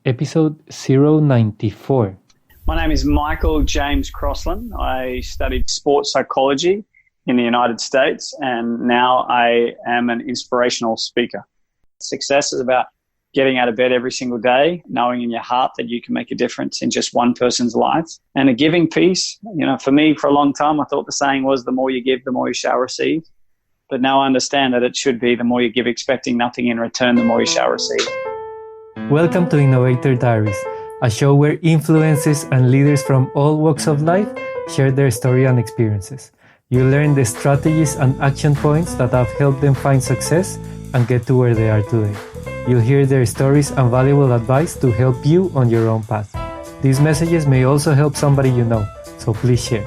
episode 094. My name is Michael James Crossland. I studied sports psychology in the United States, and now I am an inspirational speaker. Success is about getting out of bed every single day, knowing in your heart that you can make a difference in just one person's life. And a giving piece, for me, for a long time, I thought the saying was, the more you give, the more you shall receive. But now I understand that it should be the more you give expecting nothing in return, the more you shall receive. Welcome to Innovator Diaries, a show where influencers and leaders from all walks of life share their story and experiences. You learn the strategies and action points that have helped them find success and get to where they are today. You'll hear their stories and valuable advice to help you on your own path. These messages may also help somebody you know, so please share.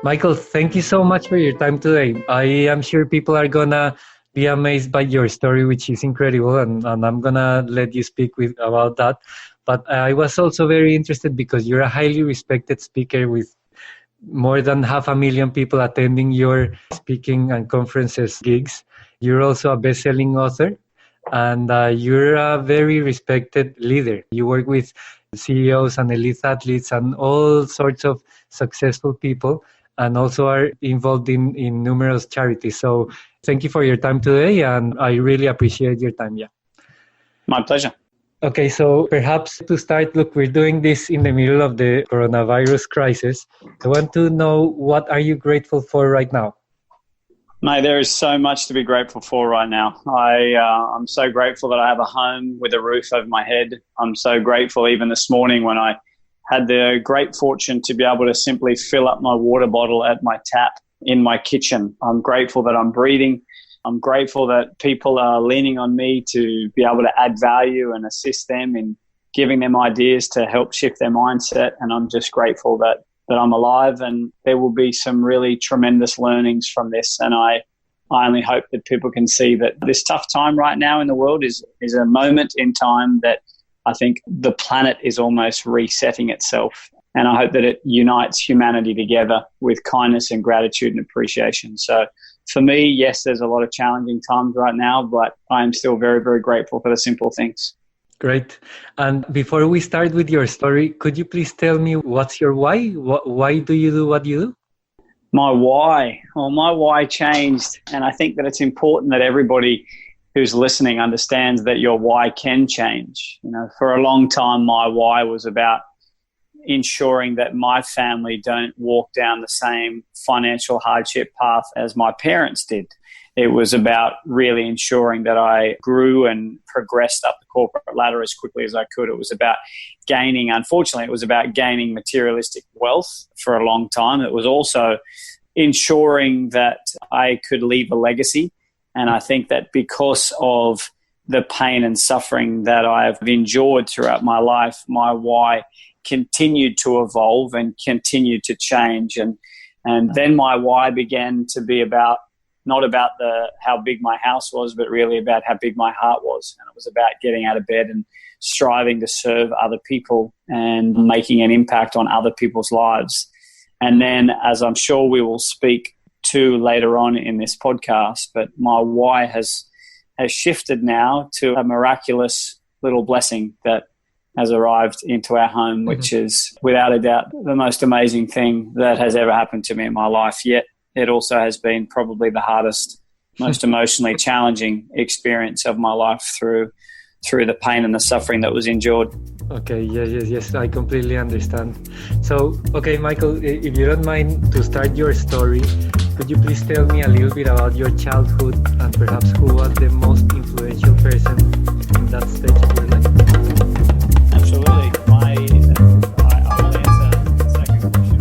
Michael, thank you so much for your time today. I am sure people are gonna be amazed by your story, which is incredible, and I'm gonna let you speak about that. But I was also very interested because you're a highly respected speaker with more than 500,000 people attending your speaking and conferences gigs. You're also a best-selling author, and you're a very respected leader. You work with CEOs and elite athletes and all sorts of successful people, and also are involved in numerous charities. So thank you for your time today, and I really appreciate your time. Yeah. My pleasure. Okay, so perhaps to start, look, we're doing this in the middle of the coronavirus crisis. I want to know, what are you grateful for right now? Mate, there is so much to be grateful for right now. I'm so grateful that I have a home with a roof over my head. I'm so grateful even this morning when I had the great fortune to be able to simply fill up my water bottle at my tap in my kitchen. I'm grateful that I'm breathing. I'm grateful that people are leaning on me to be able to add value and assist them in giving them ideas to help shift their mindset. And I'm just grateful that I'm alive, and there will be some really tremendous learnings from this. And I only hope that people can see that this tough time right now in the world is a moment in time that I think the planet is almost resetting itself. And I hope that it unites humanity together with kindness and gratitude and appreciation. So for me, yes, there's a lot of challenging times right now, but I'm still very, very grateful for the simple things. Great. And before we start with your story, could you please tell me what's your why? Why do you do what you do? My why? Well, my why changed. And I think that it's important that everybody who's listening understands that your why can change. For a long time, my why was about ensuring that my family don't walk down the same financial hardship path as my parents did. It was about really ensuring that I grew and progressed up the corporate ladder as quickly as I could. It was about gaining materialistic wealth for a long time. It was also ensuring that I could leave a legacy. And I think that because of the pain and suffering that I've endured throughout my life, my why continued to evolve and continued to change. And then my why began to be not about how big my house was, but really about how big my heart was. And it was about getting out of bed and striving to serve other people and making an impact on other people's lives. And then, as I'm sure we will speak to later on in this podcast, but my why has shifted now to a miraculous little blessing that has arrived into our home, which is without a doubt the most amazing thing that has ever happened to me in my life. Yet it also has been probably the hardest, most emotionally challenging experience of my life through the pain and the suffering that was endured. Okay, yes, I completely understand. So, okay, Michael, if you don't mind, to start your story, could you please tell me a little bit about your childhood and perhaps who was the most influential person in that stage of your life? Absolutely. I will answer the second question.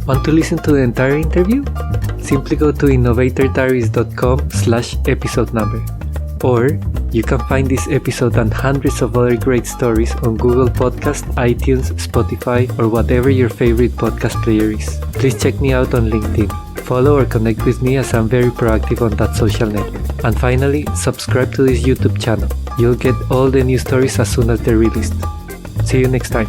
Want to listen to the entire interview? Simply go to innovatordiaries.com/episode number. Or you can find this episode and hundreds of other great stories on Google Podcast, iTunes, Spotify, or whatever your favorite podcast player is. Please check me out on LinkedIn. Follow or connect with me as I'm very proactive on that social network. And finally, subscribe to this YouTube channel. You'll get all the new stories as soon as they're released. See you next time.